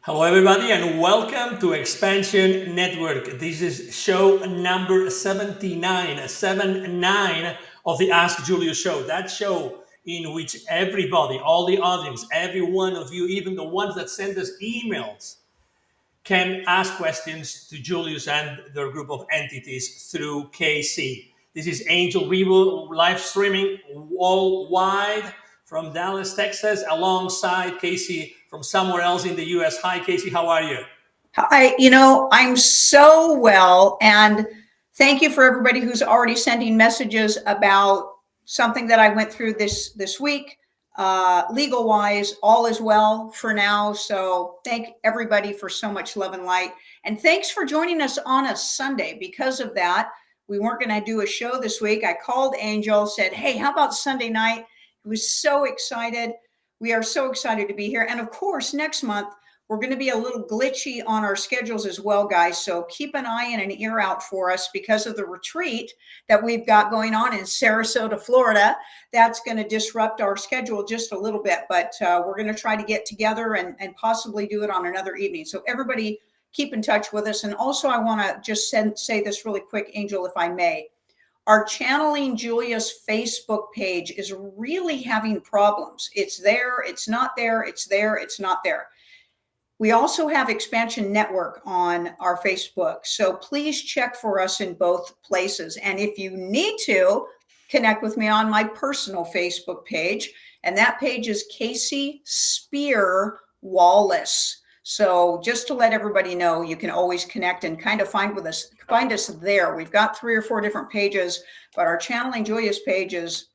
Hello, everybody, and welcome to Expansion Network. This is show number 79 of the Ask Julius Show. That show in which everybody, all the audience, every one of you, even the ones that send us emails, can ask questions to Julius and their group of entities through KC. This is Angel Revo live streaming worldwide from Dallas, Texas, alongside Kasey from somewhere else in the US. Hi, Kasey, how are you? Hi, I'm so well, and thank you for everybody who's already sending messages about something that I went through this week. Legal wise, all is well for now. So thank everybody for so much love and light. And thanks for joining us on a Sunday. Because of that, we weren't going to do a show this week. I called Angel, said, hey, how about Sunday night? He was so excited. We are so excited to be here. And of course, next month, we're going to be a little glitchy on our schedules as well, guys. So keep an eye and an ear out for us because of the retreat that we've got going on in Sarasota, Florida. That's going to disrupt our schedule just a little bit, but we're going to try to get together and possibly do it on another evening. So everybody keep in touch with us. And also, I want to just say this really quick, Angel, if I may. Our Channeling Julius Facebook page is really having problems. It's there, it's not there, it's there, it's not there. We also have Expansion Network on our Facebook, so please check for us in both places. And if you need to, connect with me on my personal Facebook page, and that page is Kasey Spear Wallace. So just to let everybody know, you can always connect and kind of find us there. We've got 3 or 4 different pages, but our Channeling Julius page is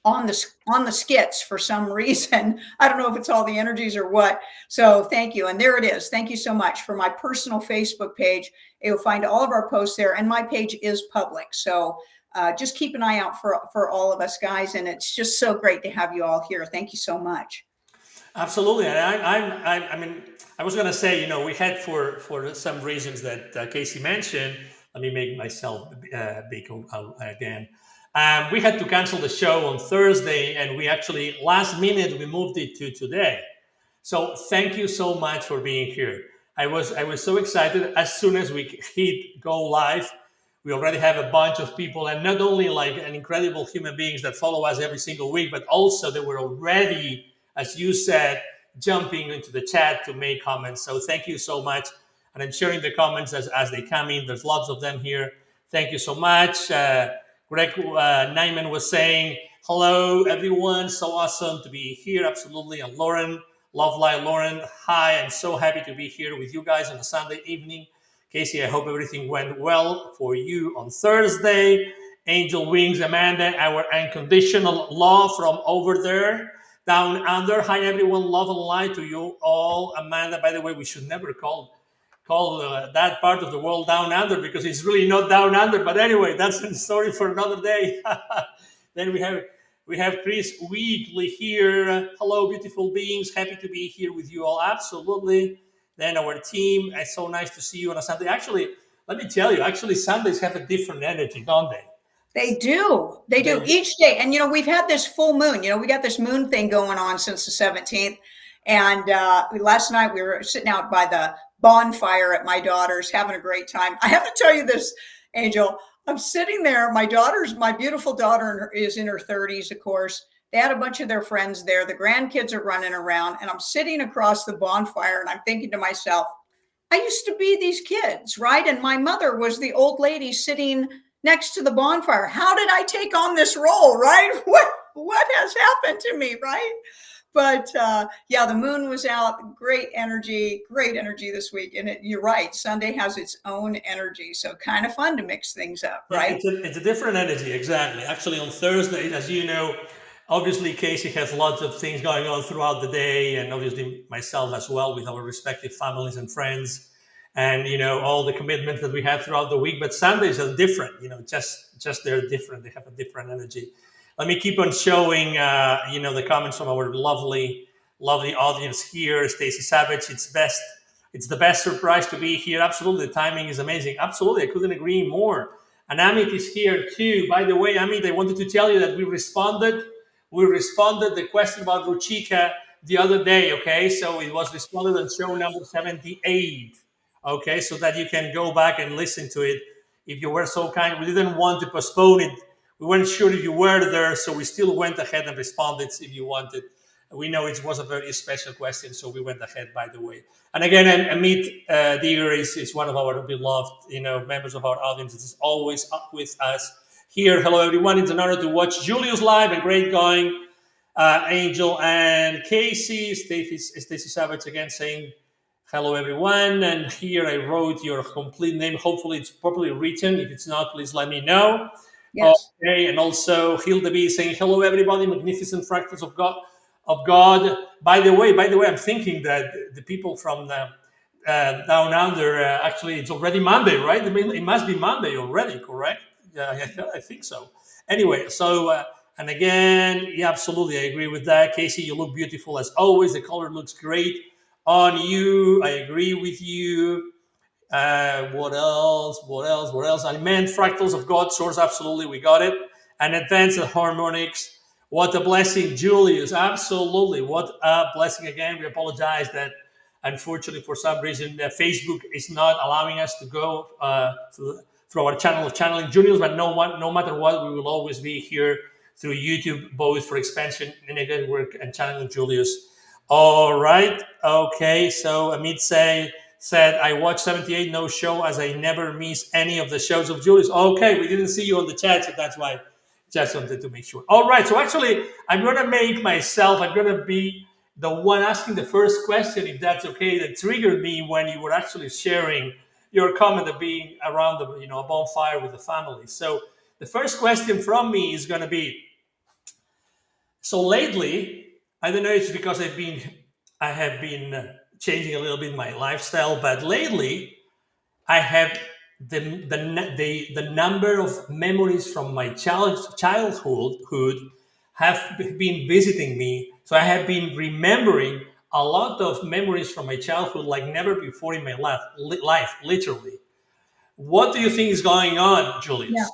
on the skits for some reason. I don't know if it's all the energies or what. So thank you. And there it is. Thank you so much. For my personal Facebook page, you'll find all of our posts there, and my page is public. So just keep an eye out for all of us, guys. And it's just so great to have you all here. Thank you so much. Absolutely. And I mean, I was going to say, we had for some reasons that Kasey mentioned, let me make myself big again. We had to cancel the show on Thursday, and we actually, last minute, we moved it to today. So thank you so much for being here. I was so excited. As soon as we hit go live, we already have a bunch of people, and not only like an incredible human beings that follow us every single week, but also they were already, as you said, jumping into the chat to make comments. So thank you so much. And I'm sharing the comments as they come in. There's lots of them here. Thank you so much. Greg Nyman was saying, hello, everyone. So awesome to be here. Absolutely. And Lauren, Love Live Lauren. Hi, I'm so happy to be here with you guys on a Sunday evening. Kasey, I hope everything went well for you on Thursday. Angel Wings, Amanda, our unconditional love from over there. Down under. Hi, everyone. Love and light to you all. Amanda, by the way, we should never call that part of the world down under, because it's really not down under. But anyway, that's a story for another day. Then we have Chris Weekly here. Hello, beautiful beings. Happy to be here with you all. Absolutely. Then our team. It's so nice to see you on a Sunday. Actually, let me tell you, Sundays have a different energy, don't they? They do each day. And, we've had this full moon, we got this moon thing going on since the 17th. And last night we were sitting out by the bonfire at my daughter's, having a great time. I have to tell you this, Angel, I'm sitting there. My beautiful daughter is in her 30s, of course. They had a bunch of their friends there. The grandkids are running around, and I'm sitting across the bonfire, and I'm thinking to myself, I used to be these kids, right? And my mother was the old lady sitting next to the bonfire. How did I take on this role, right? What has happened to me, right? But yeah, the moon was out. Great energy this week. And you're right, Sunday has its own energy. So kind of fun to mix things up, right? Yeah, it's a different energy, exactly. Actually, on Thursday, as you know, obviously Kasey has lots of things going on throughout the day, and obviously myself as well, with our respective families and friends, and all the commitments that we have throughout the week. But Sundays are different, just they're different. They have a different energy. Let me keep on showing, the comments from our lovely audience here. Stacy Savage, it's the best surprise to be here. Absolutely, the timing is amazing. Absolutely, I couldn't agree more. And Amit is here too. By the way, Amit, I wanted to tell you that we responded the question about Ruchika the other day. Okay, so it was responded on show number 78. Okay, so that you can go back and listen to it if you were so kind. We didn't want to postpone it. We weren't sure if you were there, so we still went ahead and responded if you wanted. We know it was a very special question, so we went ahead, by the way. And again, Amit Digger is one of our beloved, members of our audience. Is always up with us here. Hello, everyone. It's an honor to watch Julius live, and great going, Angel and Kasey. Stacy Savage again saying hello, everyone. And here I wrote your complete name. Hopefully, it's properly written. If it's not, please let me know. Yes. Okay, and also Hilda B saying hello, everybody. Magnificent fractals of God. By the way, I'm thinking that the people from the down under, actually, it's already Monday, right? I mean, it must be Monday already, correct? Yeah, I think so. Anyway, so and again, yeah, absolutely, I agree with that. Kasey, you look beautiful as always. The color looks great on you. I agree with you. What else? I meant fractals of God source. Absolutely, we got it. And advanced harmonics. What a blessing, Julius. Absolutely, what a blessing. Again, we apologize that unfortunately for some reason Facebook is not allowing us to go through our channel of channeling Julius. But no matter what, we will always be here through YouTube, both for expansion in the network and channeling Julius. All right. Okay. So Amit said, I watched 78 no show as I never miss any of the shows of Julius. Okay, we didn't see you on the chat, so that's why just wanted to make sure. All right, so actually, I'm going to be the one asking the first question, if that's okay. That triggered me when you were actually sharing your comment of being around the a bonfire with the family. So the first question from me is going to be, so lately, I don't know if it's because I have been changing a little bit my lifestyle, but lately I have the number of memories from my childhood have been visiting me. So I have been remembering a lot of memories from my childhood like never before in my life, literally. What do you think is going on, Julius? Yeah.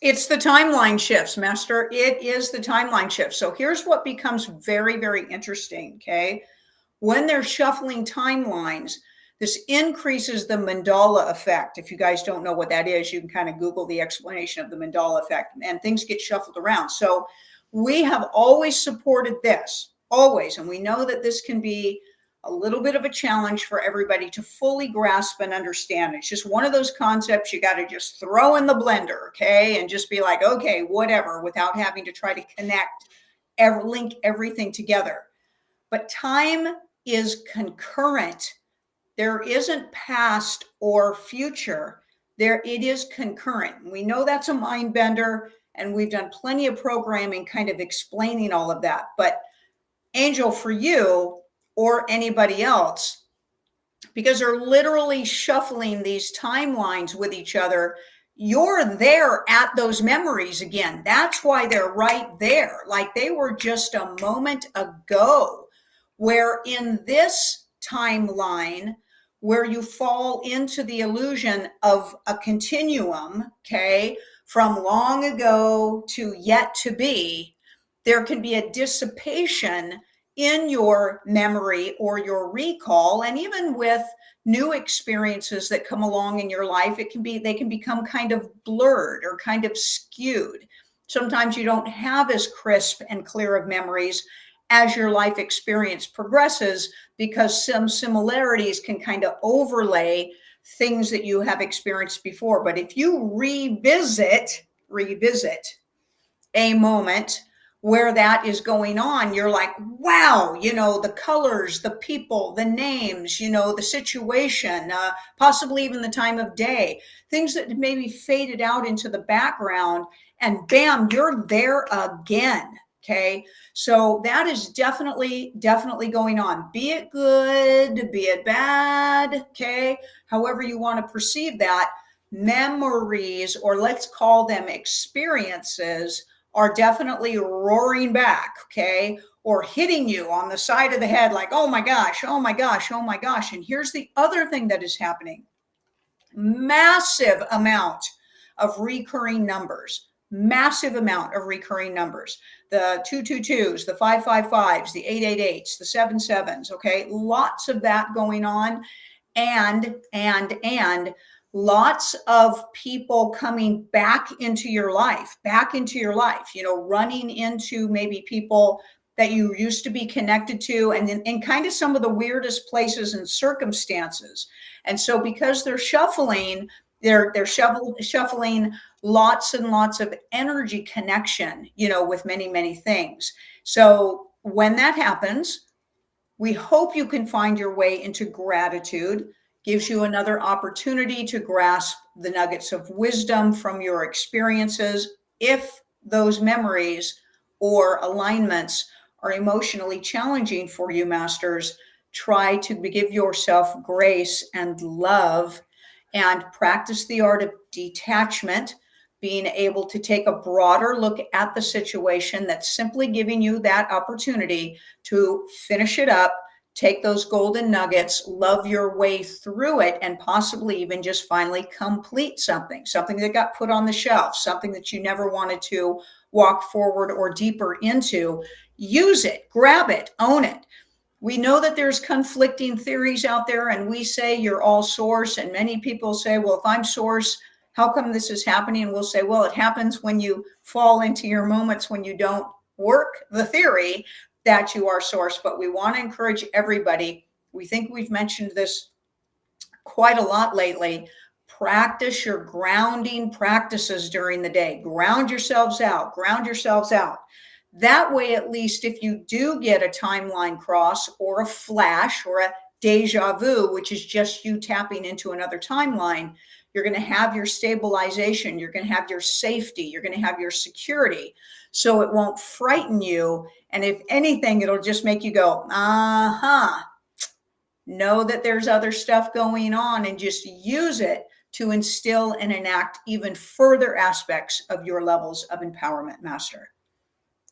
It's the timeline shifts, Master. It is the timeline shift. So here's what becomes very, very interesting, okay? When they're shuffling timelines, this increases the mandala effect. If you guys don't know what that is, you can kind of Google the explanation of the mandala effect, and things get shuffled around. So we have always supported this, always. And we know that this can be a little bit of a challenge for everybody to fully grasp and understand. It's just one of those concepts you got to just throw in the blender, okay? And just be like, okay, whatever, without having to try to connect, link everything together. But time is concurrent. There isn't past or future. It is concurrent. We know that's a mind bender, and we've done plenty of programming kind of explaining all of that. But Angel, for you or anybody else, because they're literally shuffling these timelines with each other, you're there at those memories again. That's why they're right there. Like they were just a moment ago, where in this timeline, where you fall into the illusion of a continuum, okay, from long ago to yet to be, there can be a dissipation in your memory or your recall. And even with new experiences that come along in your life, they can become kind of blurred or kind of skewed. Sometimes you don't have as crisp and clear of memories as your life experience progresses, because some similarities can kind of overlay things that you have experienced before. But if you revisit a moment where that is going on, you're like, wow, the colors, the people, the names, the situation, possibly even the time of day, things that maybe faded out into the background, and bam, you're there again. Okay. So that is definitely going on. Be it good, be it bad. Okay. However you want to perceive that, memories, or let's call them experiences, are definitely roaring back, okay, or hitting you on the side of the head like, oh my gosh, oh my gosh, oh my gosh. And here's the other thing that is happening. Massive amount of recurring numbers, massive amount of recurring numbers. The 222s, the 555s, the 888s, the 77s, okay, lots of that going on. And lots of people coming back into your life, running into maybe people that you used to be connected to, and in kind of some of the weirdest places and circumstances. And so because they're shuffling, they're shuffling lots and lots of energy connection, with many, many things. So when that happens, we hope you can find your way into gratitude. Gives you another opportunity to grasp the nuggets of wisdom from your experiences. If those memories or alignments are emotionally challenging for you, masters, try to give yourself grace and love, and practice the art of detachment, being able to take a broader look at the situation that's simply giving you that opportunity to finish it up, take those golden nuggets, love your way through it, and possibly even just finally complete something that got put on the shelf, something that you never wanted to walk forward or deeper into. Use it, grab it, own it. We know that there's conflicting theories out there, and we say you're all source, and many people say, well, if I'm source, how come this is happening? And we'll say, well, it happens when you fall into your moments when you don't work the theory that you are source. But we want to encourage everybody. We think we've mentioned this quite a lot lately. Practice your grounding practices during the day. Ground yourselves out. That way, at least if you do get a timeline cross or a flash or a deja vu, which is just you tapping into another timeline, you're going to have your stabilization, you're going to have your safety, you're going to have your security. So it won't frighten you. And if anything, it'll just make you go, know that there's other stuff going on, and just use it to instill and enact even further aspects of your levels of empowerment, master.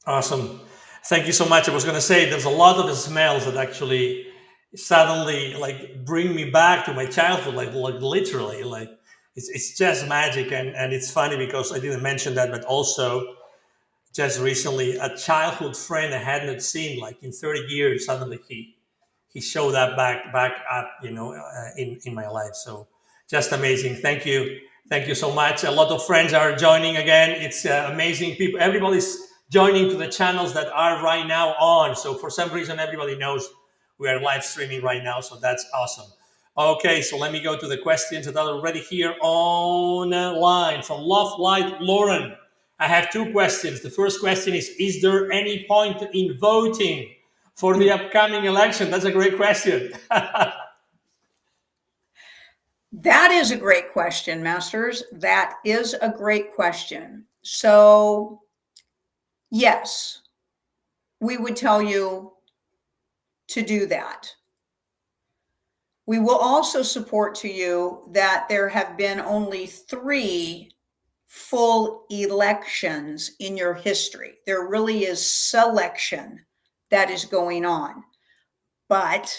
Awesome. Thank you so much. I was going to say there's a lot of the smells that actually suddenly like bring me back to my childhood, like literally, like it's just magic. And it's funny because I didn't mention that, but also just recently a childhood friend I had not seen like in 30 years, suddenly he showed up back up, in my life. So just amazing. Thank you so much. A lot of friends are joining again. It's amazing. People, everybody's joining to the channels that are right now on. So for some reason, everybody knows we are live streaming right now. So that's awesome. Okay, so let me go to the questions that are already here online from Love Light Lauren. I have two questions. The first question is there any point in voting for the upcoming election? That's a great question. That is a great question, masters. That is a great question. So yes, we would tell you to do that. We will also support to you that there have been only 3 full elections in your history. There really is selection that is going on. But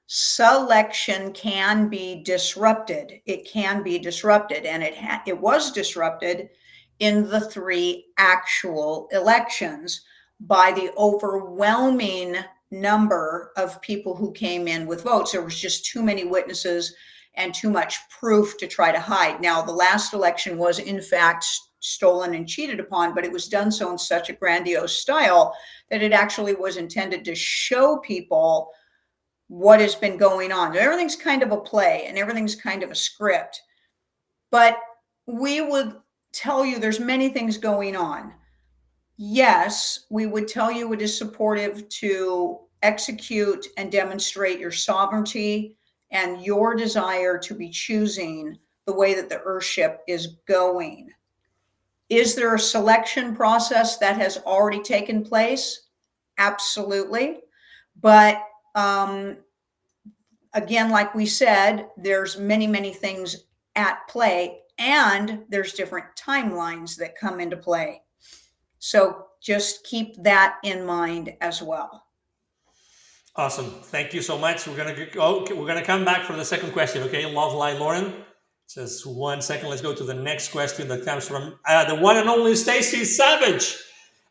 selection can be disrupted. It can be disrupted, and it was disrupted in the 3 actual elections by the overwhelming number of people who came in with votes. There was just too many witnesses and too much proof to try to hide. Now, the last election was in fact stolen and cheated upon, but it was done so in such a grandiose style that it actually was intended to show people what has been going on. Everything's kind of a play and everything's kind of a script, but we would tell you there's many things going on. Yes, we would tell you it is supportive to execute and demonstrate your sovereignty and your desire to be choosing the way that the Earthship is going. Is there a selection process that has already taken place? Absolutely. But again, like we said, there's many, many things at play, and there's different timelines that come into play. So just keep that in mind as well. Awesome. Thank you so much. We're gonna come back for the second question. Okay, Love Line Lauren. Just 1 second. Let's go to the next question that comes from the one and only Stacy Savage.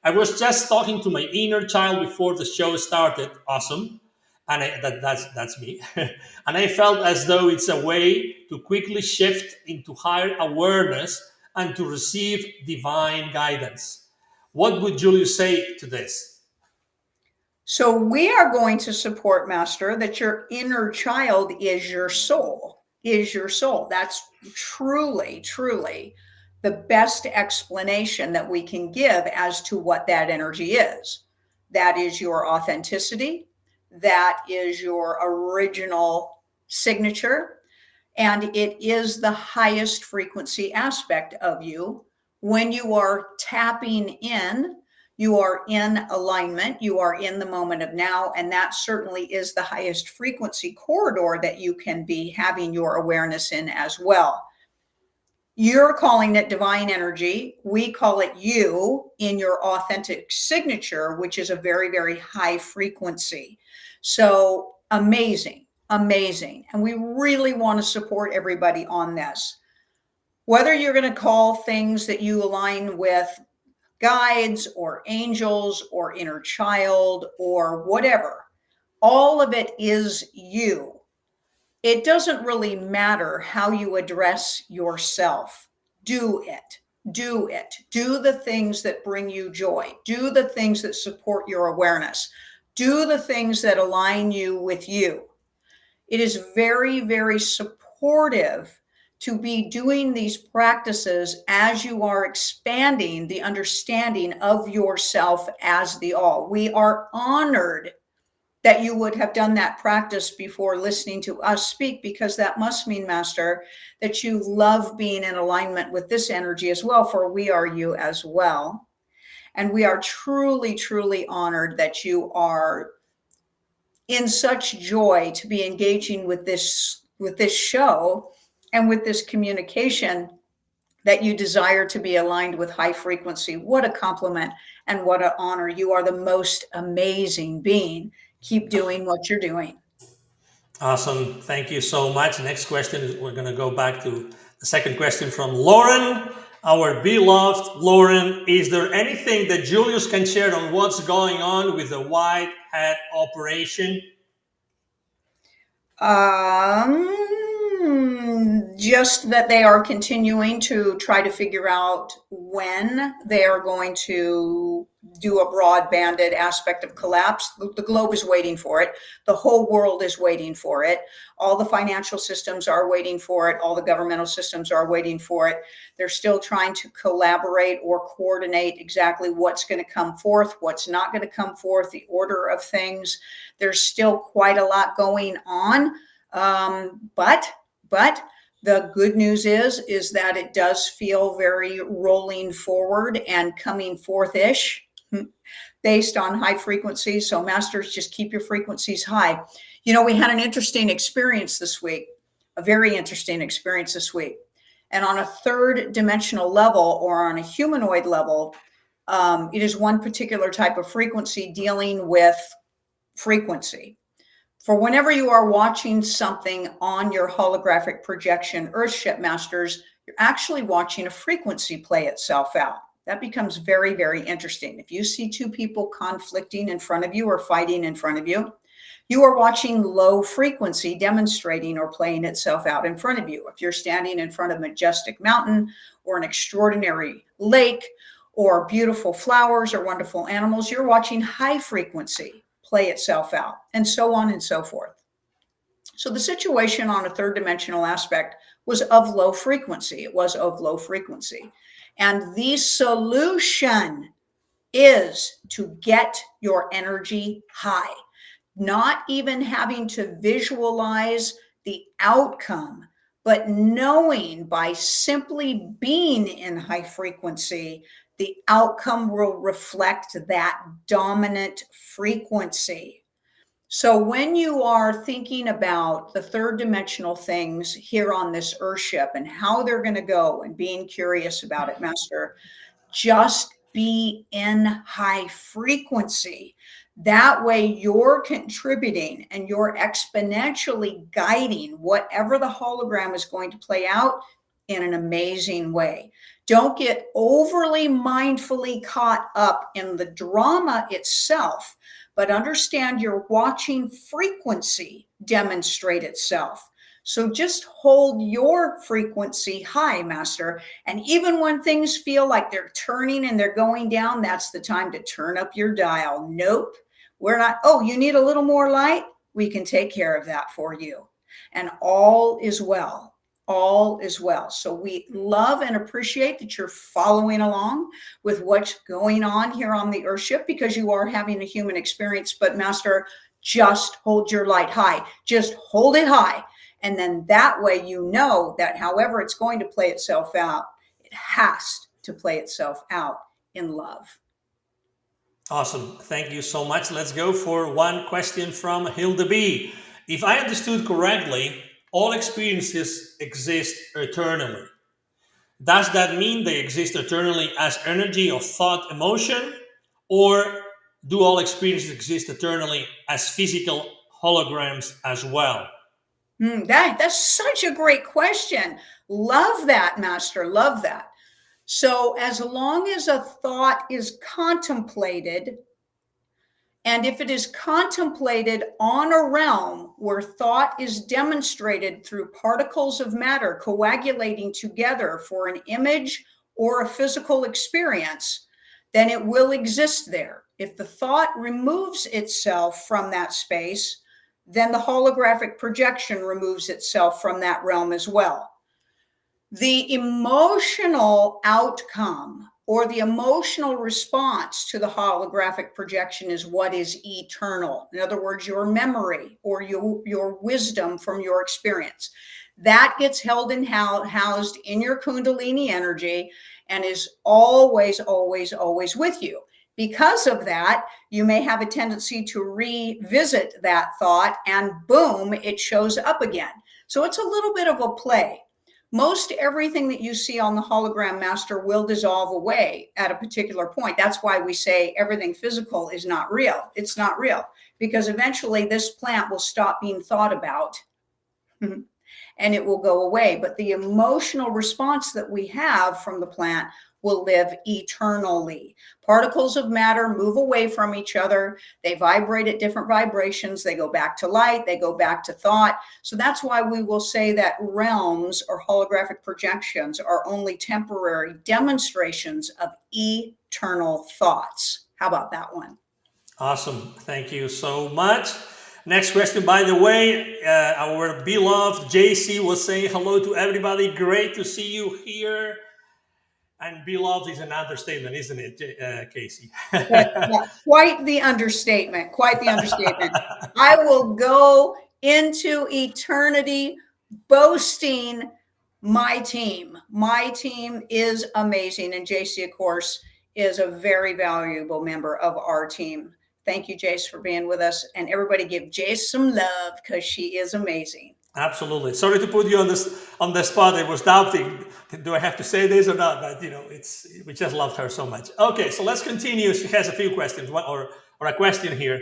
I was just talking to my inner child before the show started. Awesome. And that's me. And I felt as though it's a way to quickly shift into higher awareness and to receive divine guidance. What would Julius say to this? So we are going to support, Master, that your inner child is your soul, is your soul. That's truly, truly the best explanation that we can give as to what that energy is. That is your authenticity. That is your original signature. And it is the highest frequency aspect of you. When you are tapping in, you are in alignment, you are in the moment of now, and that certainly is the highest frequency corridor that you can be having your awareness in as well. You're calling it divine energy. We call it you in your authentic signature, which is a very, very high frequency. So amazing, amazing. And we really want to support everybody on this. Whether you're going to call things that you align with guides or angels or inner child or whatever, all of it is you. It doesn't really matter how you address yourself. Do it. Do it. Do the things that bring you joy. Do the things that support your awareness. Do the things that align you with you. It is very, very supportive to be doing these practices as you are expanding the understanding of yourself as the all. We are honored that you would have done that practice before listening to us speak, because that must mean, Master, that you love being in alignment with this energy as well, for we are you as well. And we are truly, truly honored that you are in such joy to be engaging with this show and with this communication, that you desire to be aligned with high frequency. What a compliment and what an honor. You are the most amazing being. Keep doing what you're doing. Awesome. Thank you so much. Next question, we're going to go back to the second question from Lauren, our beloved Lauren. Is there anything that Julius can share on what's going on with the White Hat operation? Just that they are continuing to try to figure out when they are going to do a broad banded aspect of collapse. The globe is waiting for it. The whole world is waiting for it. All the financial systems are waiting for it. All the governmental systems are waiting for it. They're still trying to collaborate or coordinate exactly what's going to come forth, what's not going to come forth, the order of things. There's still quite a lot going on. But the good news is that it does feel very rolling forward and coming forth-ish based on high frequencies. So masters, just keep your frequencies high. You know, we had an interesting experience this week, a very interesting experience this week. And on a third dimensional level, or on a humanoid level, it is one particular type of frequency dealing with frequency. For whenever you are watching something on your holographic projection, Earthship Masters, you're actually watching a frequency play itself out. That becomes very, very interesting. If you see two people conflicting in front of you or fighting in front of you, You are watching low frequency demonstrating or playing itself out in front of you. If you're standing in front of a majestic mountain or an extraordinary lake or beautiful flowers or wonderful animals, you're watching high frequency play itself out, and so on and so forth. So the situation on a third dimensional aspect was of low frequency. It was of low frequency. And the solution is to get your energy high, not even having to visualize the outcome, but knowing by simply being in high frequency, the outcome will reflect that dominant frequency. So when you are thinking about the third dimensional things here on this Earthship and how they're going to go and being curious about it, Master, just be in high frequency. That way you're contributing and you're exponentially guiding whatever the hologram is going to play out in an amazing way. Don't get overly mindfully caught up in the drama itself, but understand you're watching frequency demonstrate itself. So just hold your frequency high, Master. And even when things feel like they're turning and they're going down, that's the time to turn up your dial. Nope, we're not. Oh, you need a little more light? We can take care of that for you. And all is well. All is well. So we love and appreciate that you're following along with what's going on here on the Earthship, because you are having a human experience. But Master, just hold your light high. Just hold it high. And then that way you know that however it's going to play itself out, it has to play itself out in love. Awesome. Thank you so much. Let's go for one question from Hilda B. If I understood correctly, all experiences exist eternally. Does that mean they exist eternally as energy of thought, emotion, or do all experiences exist eternally as physical holograms as well? That's such a great question. Love that, Master. Love that. So as long as a thought is contemplated, and if it is contemplated on a realm where thought is demonstrated through particles of matter coagulating together for an image or a physical experience, then it will exist there. If the thought removes itself from that space, then the holographic projection removes itself from that realm as well. The emotional outcome or the emotional response to the holographic projection is what is eternal. In other words, your memory or your wisdom from your experience. That gets held and housed in your Kundalini energy and is always, always, always with you. Because of that, you may have a tendency to revisit that thought and boom, it shows up again. So it's a little bit of a play. Most everything that you see on the hologram, Master, will dissolve away at a particular point. That's why we say everything physical is not real. It's not real because eventually this plant will stop being thought about and it will go away. But the emotional response that we have from the plant will live eternally. Particles of matter move away from each other. They vibrate at different vibrations. They go back to light. They go back to thought. So that's why we will say that realms or holographic projections are only temporary demonstrations of eternal thoughts. How about that one? Awesome. Thank you so much. Next question, by the way, our beloved JC was saying hello to everybody. Great to see you here. And beloved is an understatement, isn't it, Kasey? Yeah, quite the understatement. Quite the understatement. I will go into eternity boasting my team. My team is amazing. And JC, of course, is a very valuable member of our team. Thank you, Jace, for being with us. And everybody give Jace some love because she is amazing. Absolutely. Sorry to put you on the spot. I was doubting, do I have to say this or not? But we just loved her so much. Okay, so let's continue. She has a few questions or a question here.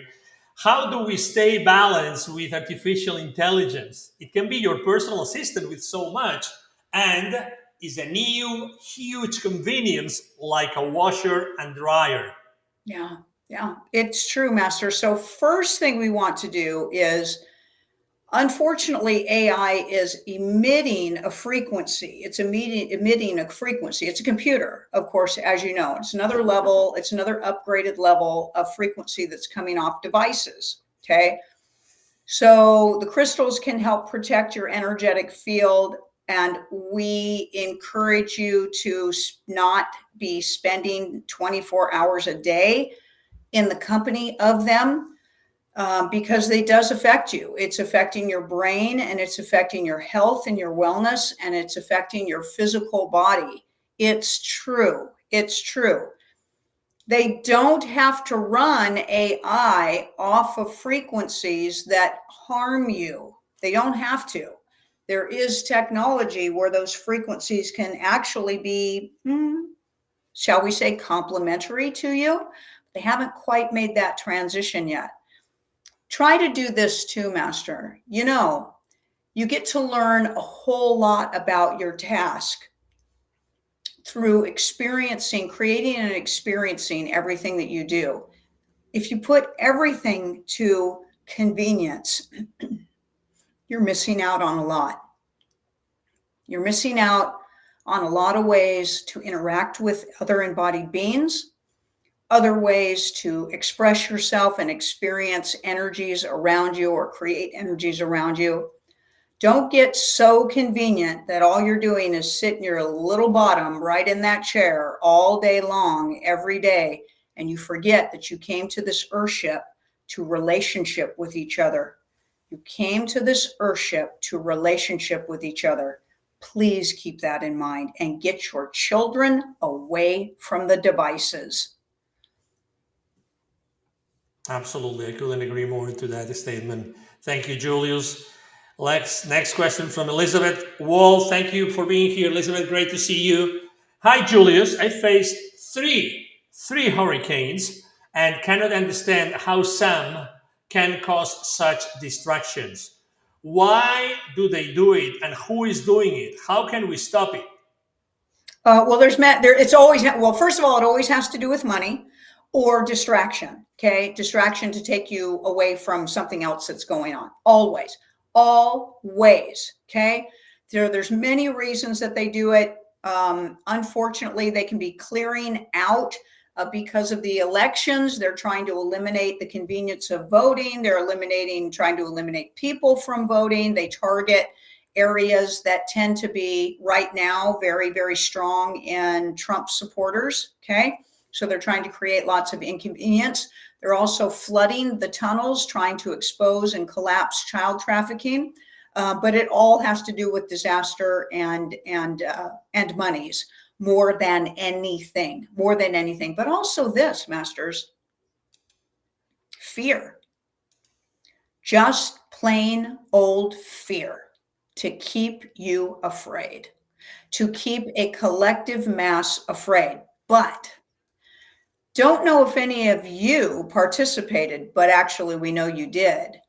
How do we stay balanced with artificial intelligence? It can be your personal assistant with so much and is a new huge convenience like a washer and dryer. Yeah. Yeah, it's true, Master. So first thing we want to do is, unfortunately, AI is emitting a frequency. It's emitting a frequency. It's a computer, of course, as you know. It's another level, it's another upgraded level of frequency that's coming off devices. Okay. So the crystals can help protect your energetic field. And we encourage you to not be spending 24 hours a day in the company of them, because it does affect you. It's affecting your brain, and it's affecting your health and your wellness, and it's affecting your physical body. It's true. It's true. They don't have to run AI off of frequencies that harm you. They don't have to. There is technology where those frequencies can actually be, shall we say, complementary to you. They haven't quite made that transition yet. Try to do this too, Master. You get to learn a whole lot about your task through creating and experiencing everything that you do. If you put everything to convenience, you're missing out on a lot. You're missing out on a lot of ways to interact with other embodied beings, other ways to express yourself and experience energies around you or create energies around you. Don't get so convenient that all you're doing is sitting your little bottom right in that chair all day long, every day, and you forget that you came to this earthship to relationship with each other. You came to this earthship to relationship with each other. Please keep that in mind and get your children away from the devices. Absolutely. I couldn't agree more to that statement. Thank you, Julius. Next question from Elizabeth Wall. Thank you for being here, Elizabeth. Great to see you. Hi, Julius. I faced three hurricanes and cannot understand how some can cause such distractions. Why do they do it, and who is doing it? How can we stop it? Well, it's always, well, first of all, it always has to do with money or distraction. Okay. Distraction to take you away from something else that's going on. Always. Okay. There's many reasons that they do it. Unfortunately, they can be clearing out because of the elections. They're trying to eliminate the convenience of voting. They're trying to eliminate people from voting. They target areas that tend to be right now very, very strong in Trump supporters. Okay. So they're trying to create lots of inconvenience. They're also flooding the tunnels, trying to expose and collapse child trafficking. But it all has to do with disaster and monies more than anything. But also this, Masters, fear. Just plain old fear to keep you afraid, to keep a collective mass afraid. But don't know if any of you participated, but actually we know you did.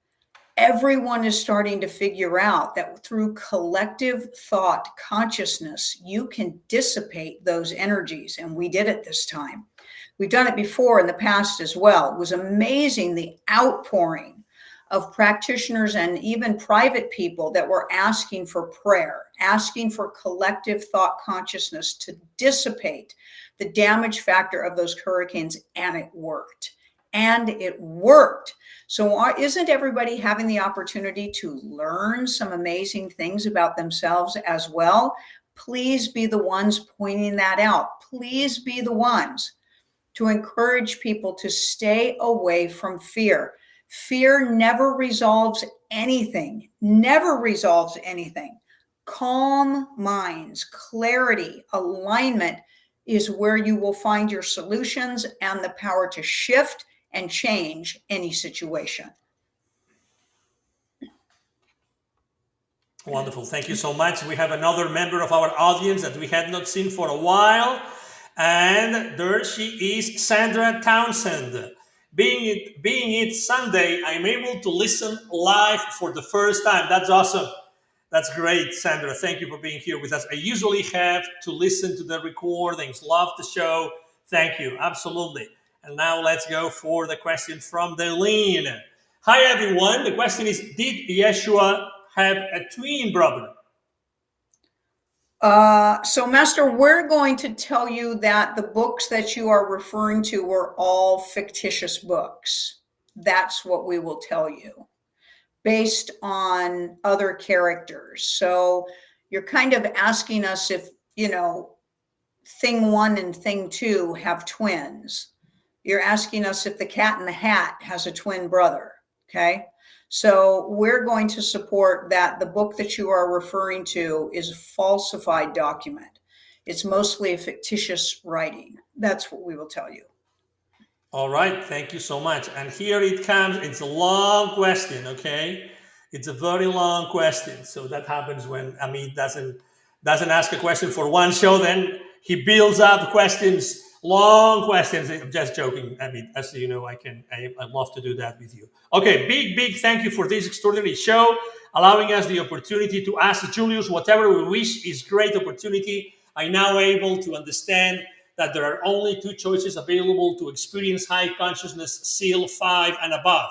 Everyone is starting to figure out that through collective thought consciousness, you can dissipate those energies. And we did it this time. We've done it before in the past as well. It was amazing, the outpouring of practitioners and even private people that were asking for prayer, asking for collective thought consciousness to dissipate the damage factor of those hurricanes. And it worked. So isn't everybody having the opportunity to learn some amazing things about themselves as well? Please be the ones pointing that out. Please be the ones to encourage people to stay away from fear. Fear never resolves anything, Calm minds, clarity, alignment is where you will find your solutions and the power to shift and change any situation. Wonderful. Thank you so much. We have another member of our audience that we had not seen for a while. And there she is, Sandra Townsen. Being it Sunday, I'm able to listen live for the first time. That's awesome. That's great, Sandra. Thank you for being here with us. I usually have to listen to the recordings. Love the show. Thank you. Absolutely. And now let's go for the question from Delene. Hi, everyone. The question is, did Yeshua have a twin brother? So Master, we're going to tell you that the books that you are referring to were all fictitious books. That's what we will tell you, based on other characters. So you're kind of asking us if, thing 1 and thing 2 have twins. You're asking us if the Cat in the Hat has a twin brother. Okay. So we're going to support that the book that you are referring to is a falsified document. It's mostly a fictitious writing. That's what we will tell you. All right. Thank you so much. And here it comes. It's a long question. Okay. It's a very long question. So that happens when Amit doesn't ask a question for one show. Then he builds up questions, long questions. I'm just joking. I mean, as you know, I love to do that with you. Okay, big thank you for this extraordinary show, allowing us the opportunity to ask Julius whatever we wish. Is great opportunity. I'm now able to understand that there are only 2 choices available to experience high consciousness seal 5 and above,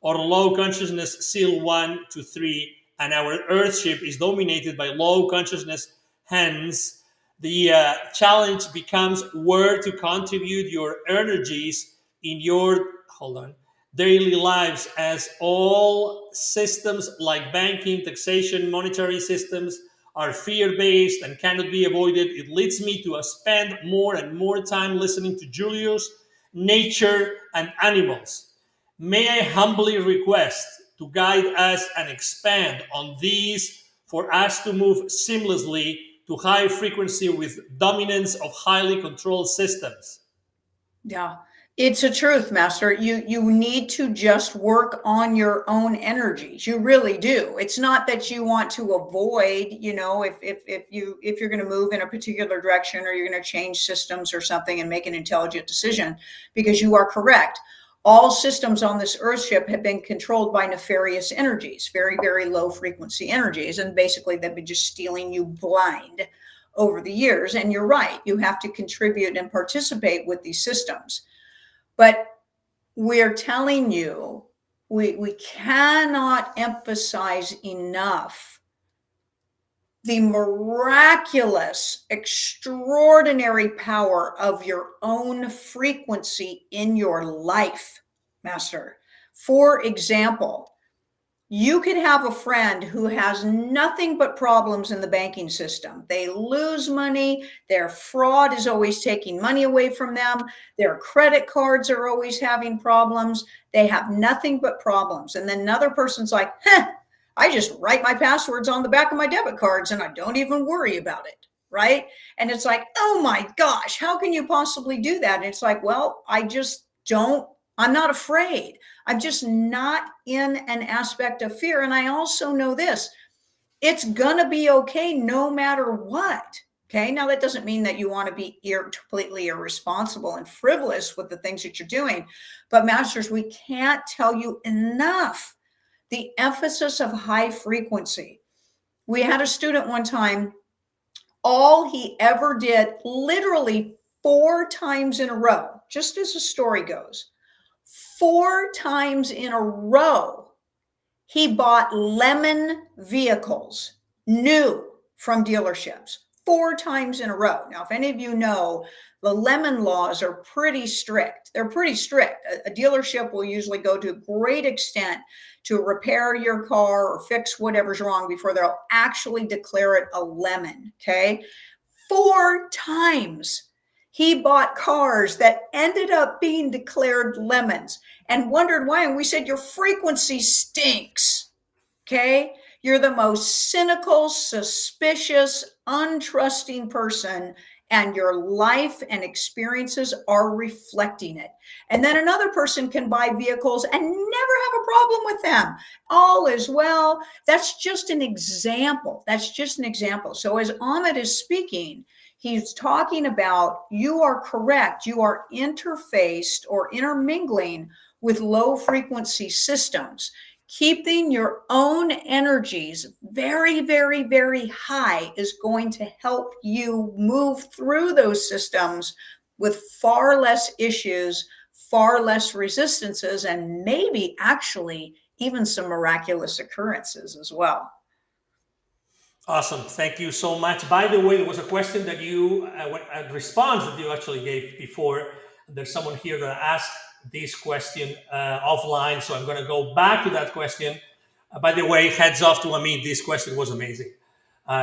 or low consciousness seal 1 to 3, and our Earthship is dominated by low consciousness. Hence, the challenge becomes where to contribute your energies in your daily lives, as all systems like banking, taxation, monetary systems are fear-based and cannot be avoided. It leads me to spend more and more time listening to Julius, nature, and animals. May I humbly request to guide us and expand on these for us to move seamlessly to high frequency with dominance of highly controlled systems. Yeah, it's a truth, Master. You need to just work on your own energies. You really do. It's not that you want to avoid, if you're going to move in a particular direction, or you're going to change systems or something and make an intelligent decision, because you are correct. All systems on this Earthship have been controlled by nefarious energies, very, very low frequency energies. And basically they've been just stealing you blind over the years. And you're right, you have to contribute and participate with these systems. But we're telling you, we cannot emphasize enough the miraculous, extraordinary power of your own frequency in your life, Master. For example, you could have a friend who has nothing but problems in the banking system. They lose money. Their fraud is always taking money away from them. Their credit cards are always having problems. They have nothing but problems. And then another person's like, I just write my passwords on the back of my debit cards and I don't even worry about it, right? And it's like, oh my gosh, how can you possibly do that? And it's like, well, I'm not afraid. I'm just not in an aspect of fear. And I also know this, it's gonna be okay no matter what. Okay, now that doesn't mean that you want to be completely irresponsible and frivolous with the things that you're doing. But Masters, we can't tell you enough the emphasis of high frequency. We had a student one time, all he ever did, literally 4 times in a row, just as the story goes, 4 times in a row, he bought lemon vehicles, new from dealerships, 4 times in a row. Now, if any of you know, the lemon laws are pretty strict. They're pretty strict. A dealership will usually go to a great extent to repair your car or fix whatever's wrong before they'll actually declare it a lemon, okay? 4 times he bought cars that ended up being declared lemons and wondered why. And we said, your frequency stinks, okay? You're the most cynical, suspicious, untrusting person, and your life and experiences are reflecting it. And then another person can buy vehicles and never have a problem with them. All is well. That's just an example. That's just an example. So as Ahmed is speaking, he's talking about, you are correct. You are interfaced or intermingling with low frequency systems. Keeping your own energies very, very, very high is going to help you move through those systems with far less issues, far less resistances, and maybe actually even some miraculous occurrences as well. Awesome. Thank you so much. By the way, there was a question that you, a response that you actually gave before. There's someone here that asked this question offline, so I'm going to go back to that question. By the way, heads off to Amit, this question was amazing.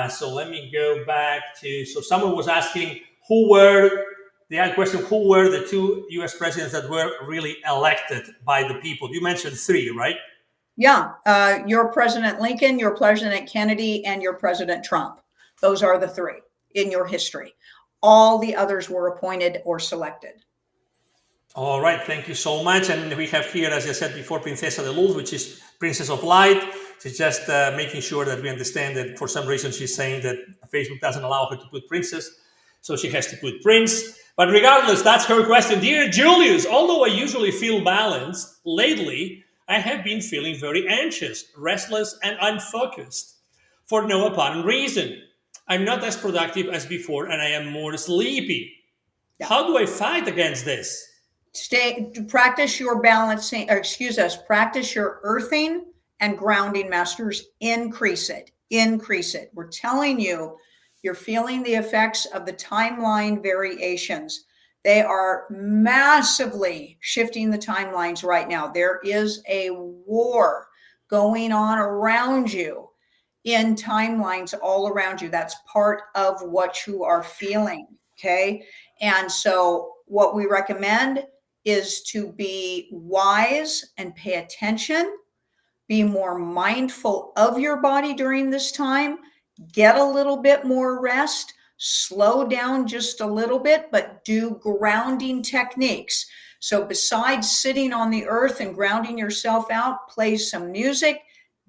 So let me go back to, so someone was asking who were the two US presidents that were really elected by the people? You mentioned three, right? Yeah, your President Lincoln, your President Kennedy, and your President Trump. Those are the three in your history. All the others were appointed or selected. All right, thank you so much. And we have here, as I said before, Princesa de Luz, which is Princess of Light. She's just making sure that we understand that for some reason she's saying that Facebook doesn't allow her to put princess, so she has to put prince. But regardless, that's her question. Dear Julius, although I usually feel balanced, lately I have been feeling very anxious, restless, and unfocused for no apparent reason. I'm not as productive as before, and I am more sleepy. Yeah. How do I fight against this? Practice your balancing, practice your earthing and grounding, masters. Increase it. We're telling you, you're feeling the effects of the timeline variations. They are massively shifting the timelines right now. There is a war going on around you in timelines all around you. That's part of what you are feeling, okay? And so what we recommend is to be wise and pay attention, be more mindful of your body during this time, get a little bit more rest, slow down just a little bit, but do grounding techniques. So besides sitting on the earth and grounding yourself out, play some music,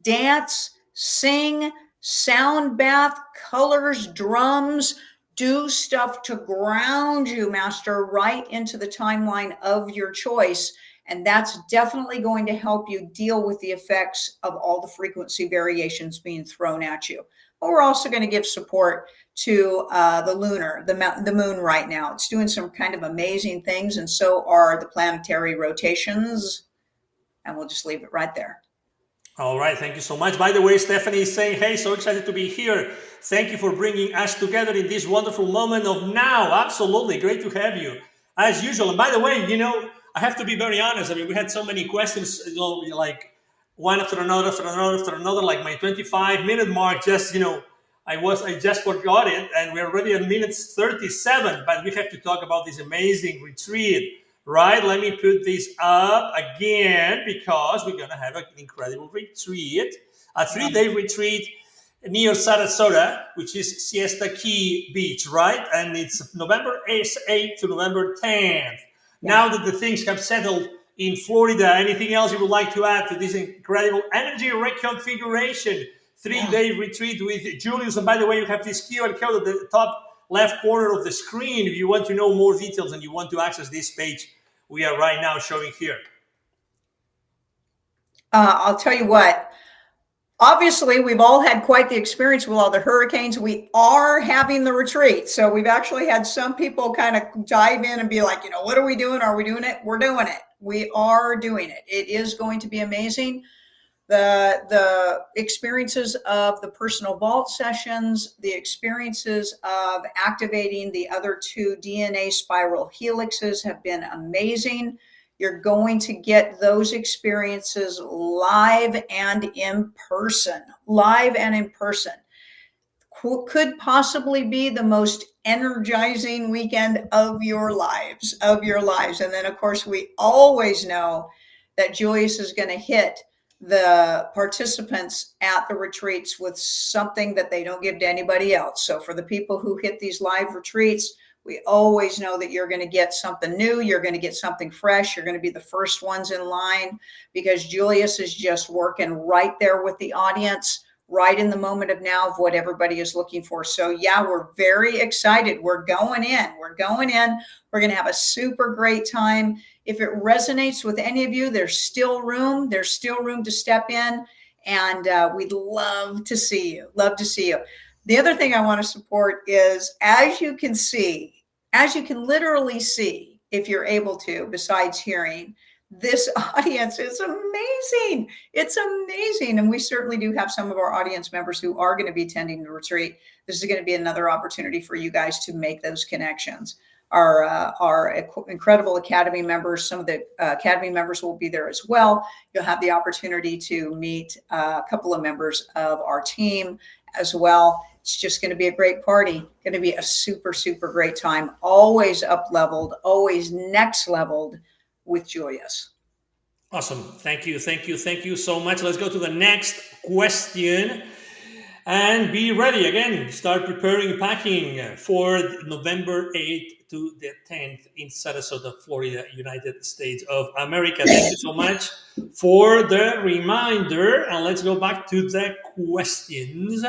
dance, sing, sound bath, colors, drums, do stuff to ground you, master, right into the timeline of your choice. And that's definitely going to help you deal with the effects of all the frequency variations being thrown at you. But we're also going to give support to the moon right now. It's doing some kind of amazing things, and so are the planetary rotations. And we'll just leave it right there. All right, thank you so much. By the way, Stephanie is saying, hey, so excited to be here. Thank you for bringing us together in this wonderful moment of now. Absolutely, great to have you, as usual. And by the way, I have to be very honest. I mean, we had so many questions, like one after another, like my 25-minute mark, just, I just forgot it, and we're already at minutes 37, but we have to talk about this amazing retreat. Right, let me put this up again because we're going to have an incredible retreat, a 3-day retreat near Sarasota, which is Siesta Key Beach, right? And it's November 8th to November 10th. Yeah. Now that the things have settled in Florida, anything else you would like to add to this incredible energy reconfiguration 3-day retreat with Julius? And by the way, you have this QR code at the top left corner of the screen. If you want to know more details and you want to access this page we are right now showing here. I'll tell you what, obviously we've all had quite the experience with all the hurricanes. We are having the retreat. So we've actually had some people kind of dive in and be like, what are we doing? Are we doing it? We're doing it. We are doing it. It is going to be amazing. The experiences of the personal vault sessions, the experiences of activating the other 2 DNA spiral helixes have been amazing. You're going to get those experiences live and in person. Could possibly be the most energizing weekend of your lives. And then, of course, we always know that Julius is going to hit the participants at the retreats with something that they don't give to anybody else. So for the people who hit these live retreats, we always know that you're going to get something new. You're going to get something fresh. You're going to be the first ones in line because Julius is just working right there with the audience, right in the moment of now of what everybody is looking for. So yeah, we're very excited. We're going in. We're going to have a super great time. If it resonates with any of you, there's still room to step in, and we'd love to see you. The other thing I want to support is, as you can literally see, if you're able to, besides hearing. This audience is amazing. It's amazing. And we certainly do have some of our audience members who are going to be attending the retreat. This is going to be another opportunity for you guys to make those connections. Our incredible Academy members, some of the Academy members will be there as well. You'll have the opportunity to meet a couple of members of our team as well. It's just going to be a great party. Going to be a super, super great time. Always up-leveled, always next-leveled with Julius. Awesome. Thank you. Thank you. Thank you so much. Let's go to the next question. And be ready again. Start preparing packing for November 8th to the 10th in Sarasota, Florida, United States of America. Thank you so much for the reminder. And let's go back to the questions.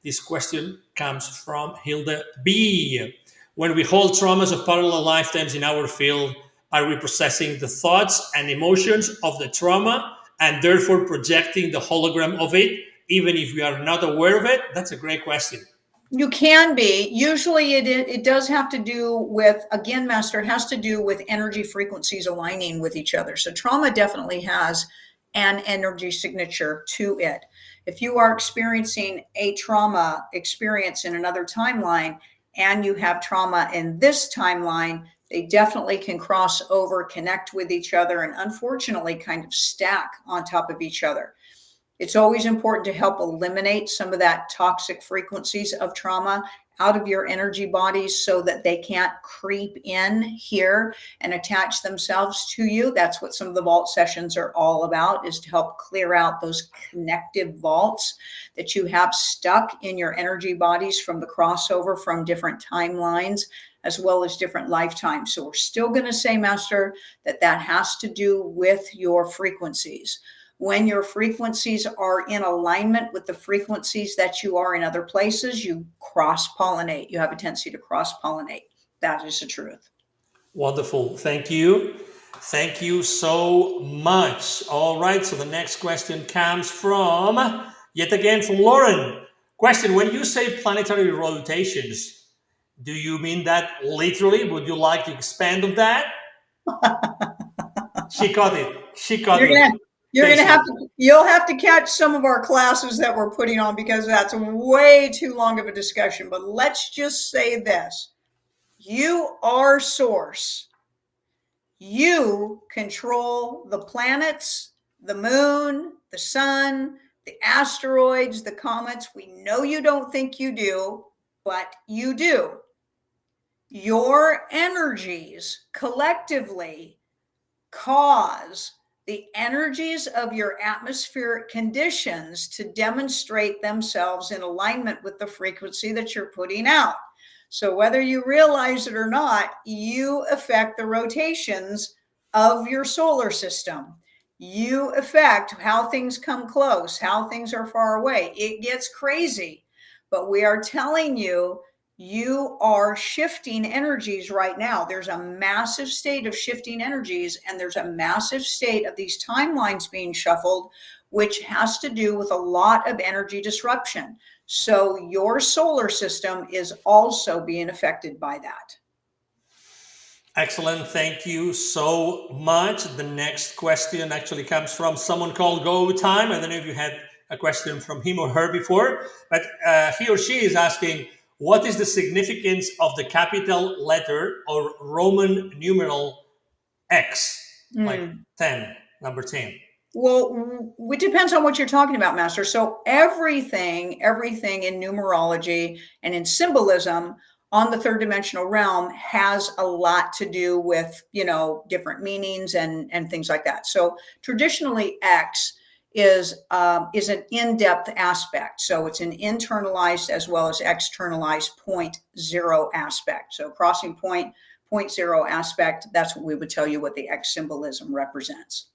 This question comes from Hilda B. When we hold traumas of parallel lifetimes in our field, are we processing the thoughts and emotions of the trauma and therefore projecting the hologram of it, even if we are not aware of it? That's a great question. You can be. Usually it does have to do with, again, Master, it has to do with energy frequencies aligning with each other. So trauma definitely has an energy signature to it. If you are experiencing a trauma experience in another timeline and you have trauma in this timeline, they definitely can cross over, connect with each other, and unfortunately kind of stack on top of each other. It's always important to help eliminate some of that toxic frequencies of trauma out of your energy bodies so that they can't creep in here and attach themselves to you. That's what some of the vault sessions are all about, is to help clear out those connective vaults that you have stuck in your energy bodies from the crossover from different timelines as well as different lifetimes. So we're still going to say, Master, that has to do with your frequencies. When your frequencies are in alignment with the frequencies that you are in other places, you cross-pollinate. You have a tendency to cross-pollinate. That is the truth. Wonderful. Thank you. Thank you so much. All right. So the next question comes from, yet again, from Lauren. Question: when you say planetary rotations, do you mean that literally? Would you like to expand on that? She caught it. She caught it. You'll have to catch some of our classes that we're putting on because that's way too long of a discussion. But let's just say this. You are source. You control the planets, the moon, the sun, the asteroids, the comets. We know you don't think you do, but you do. Your energies collectively cause the energies of your atmospheric conditions to demonstrate themselves in alignment with the frequency that you're putting out. So whether you realize it or not, you affect the rotations of your solar system. You affect how things come close, how things are far away. It gets crazy, but we are telling you, you are shifting energies right now. There's a massive state of shifting energies, and there's a massive state of these timelines being shuffled, which has to do with a lot of energy disruption. So your solar system is also being affected by that. Excellent. Thank you so much. The next question actually comes from someone called Go Time. I don't know if you had a question from him or her before, but he or she is asking, what is the significance of the capital letter or Roman numeral X, like 10, number 10? Well, it depends on what you're talking about, Master. So everything in numerology and in symbolism on the third dimensional realm has a lot to do with, different meanings and things like that. So traditionally, X is an in-depth aspect. So it's an internalized as well as externalized 0.0 aspect. So crossing point, 0.0 aspect, that's what we would tell you what the X symbolism represents.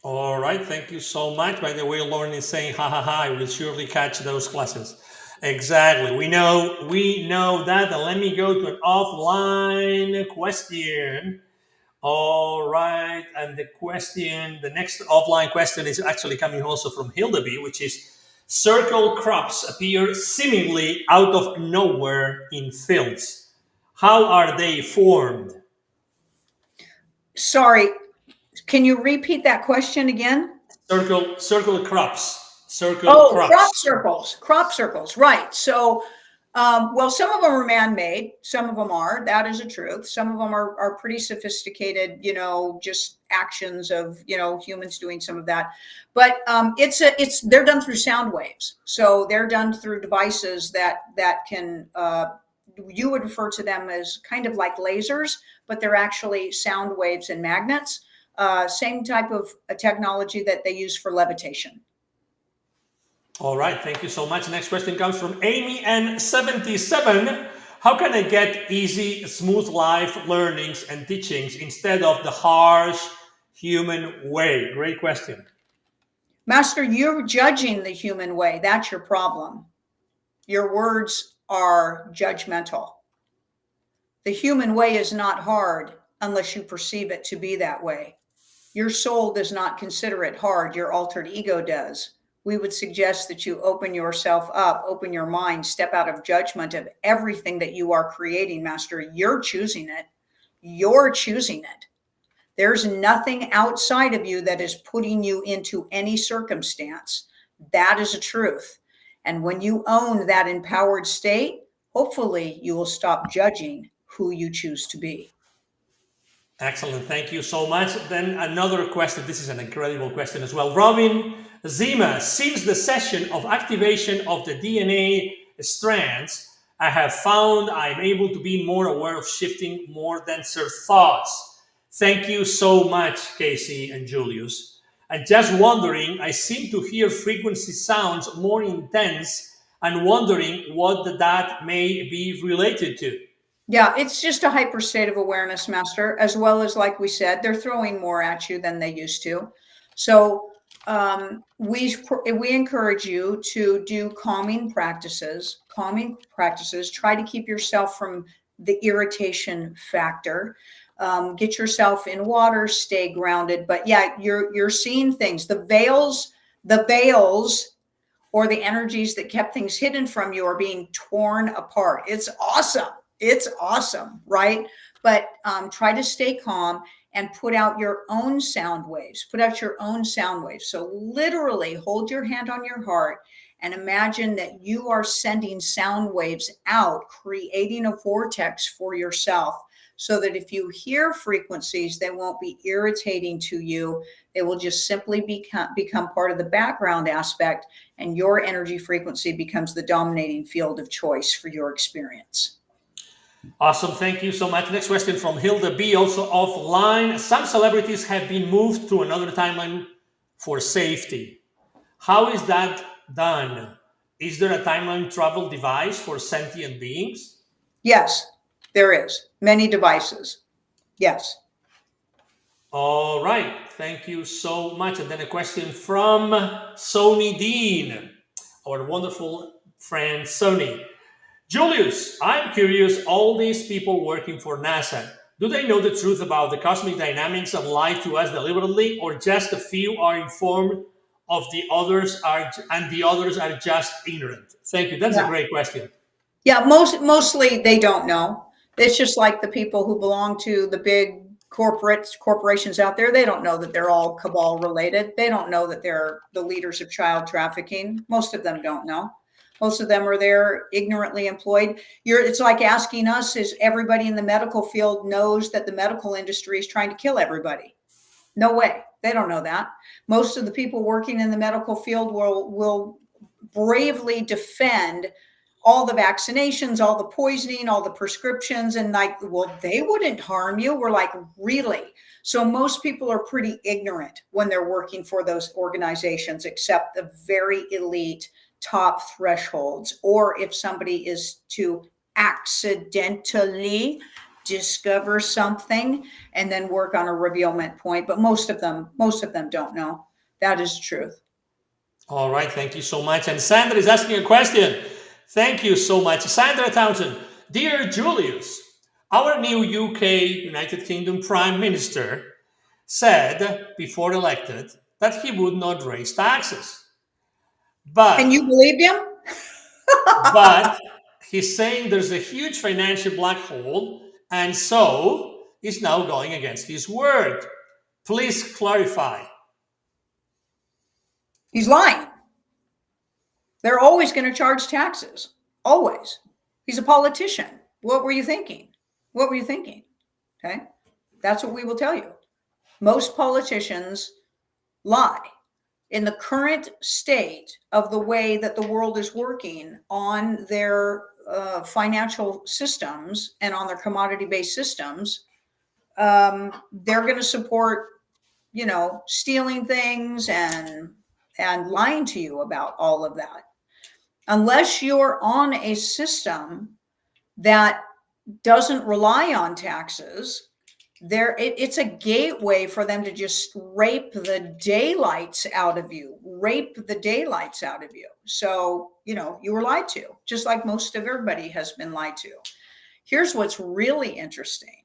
All right. Thank you so much. By the way, Lauren is saying, ha, ha, ha, I will surely catch those classes. Exactly. We know that. And let me go to an offline question. All right. And the next offline question is actually coming also from Hilda B, which is, circle crops appear seemingly out of nowhere in fields. How are they formed? Sorry, can you repeat that question again? Circle crops. Circle Oh, crops. crop circles, right. So, well, some of them are man-made, some of them are, that is a truth. Some of them are pretty sophisticated, just actions of, humans doing some of that. But they're done through sound waves. So they're done through devices that can, you would refer to them as kind of like lasers, but they're actually sound waves and magnets. Same type of technology that they use for levitation. All right, thank you so much. Next question comes from Amy N77. How can I get easy, smooth life learnings and teachings instead of the harsh human way? Great question. Master, you're judging the human way. That's your problem. Your words are judgmental. The human way is not hard unless you perceive it to be that way. Your soul does not consider it hard. Your altered ego does. We would suggest that you open yourself up, open your mind, step out of judgment of everything that you are creating, Master. You're choosing it. You're choosing it. There's nothing outside of you that is putting you into any circumstance. That is a truth. And when you own that empowered state, hopefully you will stop judging who you choose to be. Excellent. Thank you so much. Then another question. This is an incredible question as well. Robin Zima, since the session of activation of the DNA strands, I have found I'm able to be more aware of shifting more denser thoughts. Thank you so much, Kasey and Julius. And just wondering, I seem to hear frequency sounds more intense and wondering what that may be related to. Yeah, it's just a hyper state of awareness, Master, as well as, like we said, they're throwing more at you than they used to. So we encourage you to do calming practices. Try to keep yourself from the irritation factor. Get yourself in water, stay grounded. But yeah, you're seeing things. The veils, or the energies that kept things hidden from you are being torn apart. It's awesome, right? But try to stay calm and put out your own sound waves. So literally hold your hand on your heart and imagine that you are sending sound waves out, creating a vortex for yourself, so that if you hear frequencies, they won't be irritating to you. They will just simply become part of the background aspect, and your energy frequency becomes the dominating field of choice for your experience. Awesome. Thank you so much. Next question from Hilda B. Also offline. Some celebrities have been moved to another timeline for safety. How is that done? Is there a timeline travel device for sentient beings? Yes, there is. Many devices. Yes. All right. Thank you so much. And then a question from Sony Dean, our wonderful friend Sony. Julius, I'm curious, all these people working for NASA, do they know the truth about the cosmic dynamics and lie to us deliberately, or just a few are informed of the others and the others are just ignorant? Thank you. That's a great question. Yeah, mostly they don't know. It's just like the people who belong to the big corporations out there. They don't know that they're all cabal related. They don't know that they're the leaders of child trafficking. Most of them don't know. Most of them are there ignorantly employed. It's like asking us, is everybody in the medical field knows that the medical industry is trying to kill everybody? No way. They don't know that. Most of the people working in the medical field will bravely defend all the vaccinations, all the poisoning, all the prescriptions, and like, well, they wouldn't harm you. We're like, really? So most people are pretty ignorant when they're working for those organizations, except the very elite top thresholds, or if somebody is to accidentally discover something and then work on a revealment point. But most of them don't know. That is the truth. All right. Thank you so much. And Sandra is asking a question. Thank you so much. Sandra Townsen, dear Julius, our new UK, United Kingdom Prime Minister, said before elected that he would not raise taxes. But and you believed him? but he's saying there's a huge financial black hole, and so is now going against his word. Please clarify. He's lying. They're always going to charge taxes. Always. He's a politician. What were you thinking? What were you thinking? Okay. That's what we will tell you. Most politicians lie. In the current state of the way that the world is working on their financial systems and on their commodity-based systems, they're going to support, stealing things and lying to you about all of that. Unless you're on a system that doesn't rely on taxes, it's a gateway for them to just rape the daylights out of you. So, you were lied to, just like most of everybody has been lied to. Here's what's really interesting.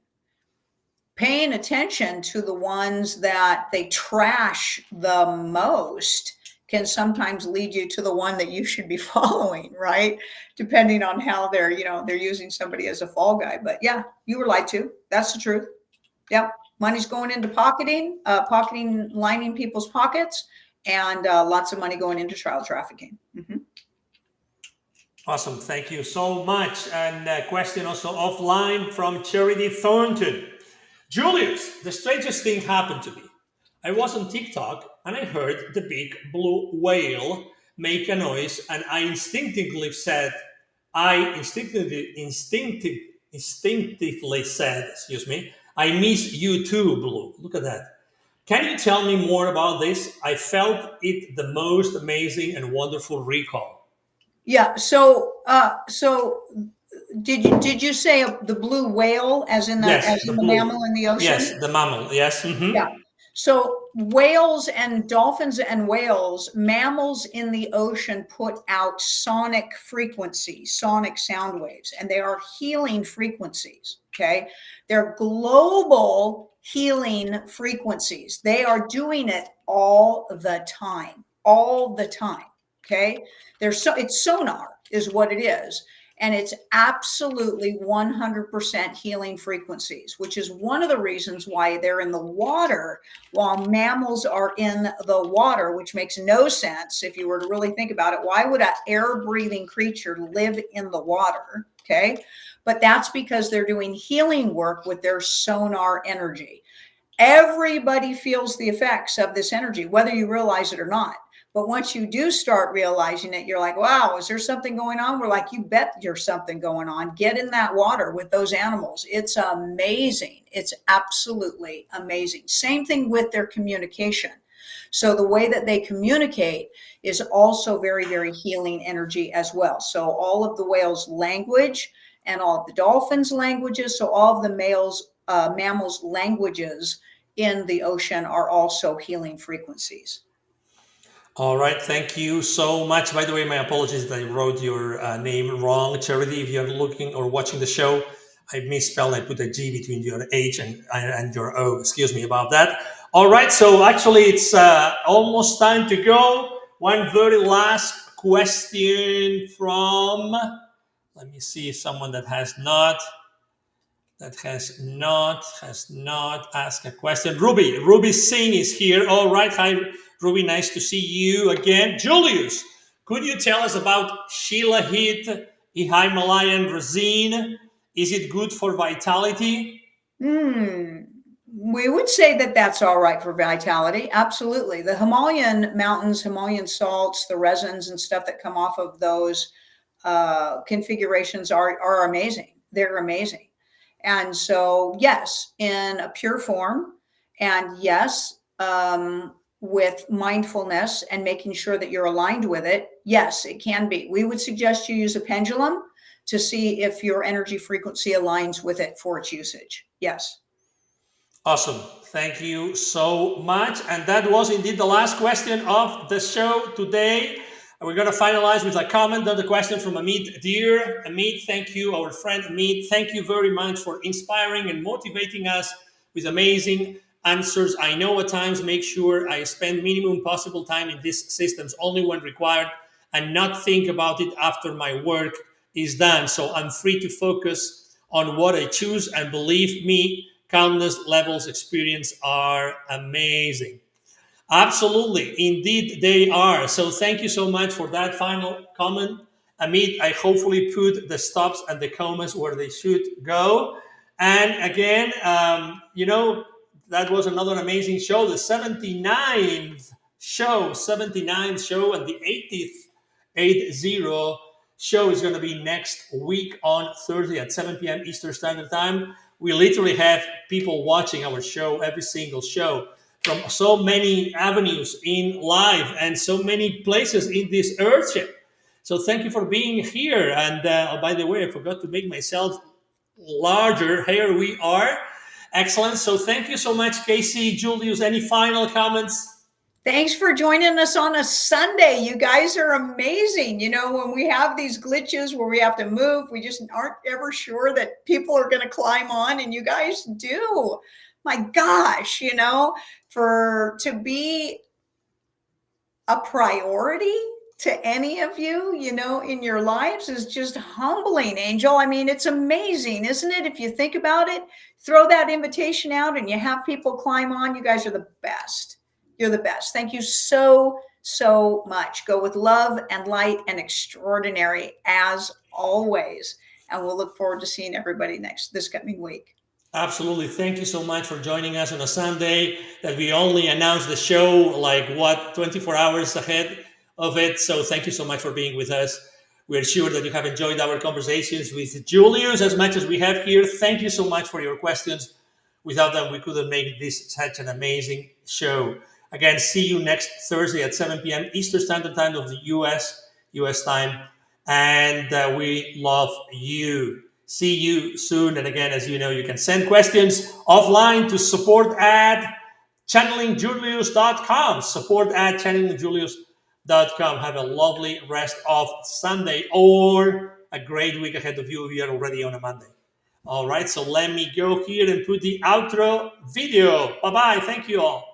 Paying attention to the ones that they trash the most can sometimes lead you to the one that you should be following, right? Depending on how they're using somebody as a fall guy. But yeah, you were lied to. That's the truth. Yep. Money's going into pocketing, lining people's pockets, and lots of money going into child trafficking. Mm-hmm. Awesome. Thank you so much. And a question also offline from Cheryl Thornton. Julius, the strangest thing happened to me. I was on TikTok and I heard the big blue whale make a noise, and I instinctively said, I miss you too, Blue. Look at that. Can you tell me more about this? I felt it the most amazing and wonderful recall. Yeah. So did you say the blue whale, as in the mammal in the ocean? Yes, the mammal. Yes. Mm-hmm. Yeah. So whales and dolphins and whales, mammals in the ocean put out sonic frequencies, sonic sound waves, and they are healing frequencies. Okay. They're global healing frequencies. They are doing it all the time. Okay. It's sonar is what it is. And it's absolutely 100% healing frequencies, which is one of the reasons why they're in the water while mammals are in the water, which makes no sense if you were to really think about it. Why would an air-breathing creature live in the water? Okay. But that's because they're doing healing work with their sonar energy. Everybody feels the effects of this energy, whether you realize it or not. But once you do start realizing it, you're like, wow, is there something going on? We're like, you bet there's something going on. Get in that water with those animals. It's amazing. It's absolutely amazing. Same thing with their communication. So the way that they communicate is also very, very healing energy as well. So all of the whales' language and all of the dolphins' languages, so all of the mammals' languages in the ocean are also healing frequencies. All right, thank you so much. By the way, my apologies that I wrote your name wrong. Charity, if you're looking or watching the show, I misspelled. I put a G between your H and your O. Excuse me about that. All right, so actually it's almost time to go. One very last question from, let me see, someone that has not asked a question. Ruby Singh is here. All right, hi, Ruby, nice to see you again. Julius, could you tell us about Shilajit, Himalayan resin? Is it good for vitality? We would say that that's all right for vitality. Absolutely. The Himalayan mountains, Himalayan salts, the resins and stuff that come off of those configurations are amazing. They're amazing. And so, yes, in a pure form, and yes, with mindfulness and making sure that you're aligned with it, yes, it can be. We would suggest you use a pendulum to see if your energy frequency aligns with it for its usage. Yes. Awesome. Thank you so much. And that was indeed the last question of the show today. We're going to finalize with a comment on the question from Amit. Dear Amit, thank you. Our friend Amit, thank you very much for inspiring and motivating us with amazing answers. I know at times make sure I spend minimum possible time in these systems only when required and not think about it after my work is done. So I'm free to focus on what I choose, and believe me, countless levels experience are amazing. Absolutely. Indeed, they are. So thank you so much for that final comment. Amit, I hopefully put the stops and the commas where they should go. And again, that was another amazing show, the 79th show, and the 80th show is going to be next week on Thursday at 7 p.m. Eastern Standard Time. We literally have people watching our show, every single show, from so many avenues in live and so many places in this earthship. So thank you for being here. And by the way, I forgot to make myself larger. Here we are. Excellent. So thank you so much, Kasey. Julius, any final comments? Thanks for joining us on a Sunday. You guys are amazing. When we have these glitches where we have to move, we just aren't ever sure that people are going to climb on, and you guys do. My gosh, to be a priority to any of you, in your lives is just humbling, Angel. I mean, it's amazing, isn't it? If you think about it, throw that invitation out and you have people climb on. You guys are the best. You're the best. Thank you so, so much. Go with love and light and extraordinary as always. And we'll look forward to seeing everybody this coming week. Absolutely. Thank you so much for joining us on a Sunday that we only announced the show 24 hours ahead of it. So thank you so much for being with us. We're sure that you have enjoyed our conversations with Julius as much as we have here. Thank you so much for your questions. Without them, we couldn't make this such an amazing show. Again, see you next Thursday at 7 p.m. Eastern Standard Time of the US time. And we love you. See you soon. And again, as you know, you can send questions offline to support@channelingjulius.com. Support@channelingjulius.com. Have a lovely rest of Sunday or a great week ahead of you if you're already on a Monday. All right, so let me go here and put the outro video. Bye-bye. Thank you all.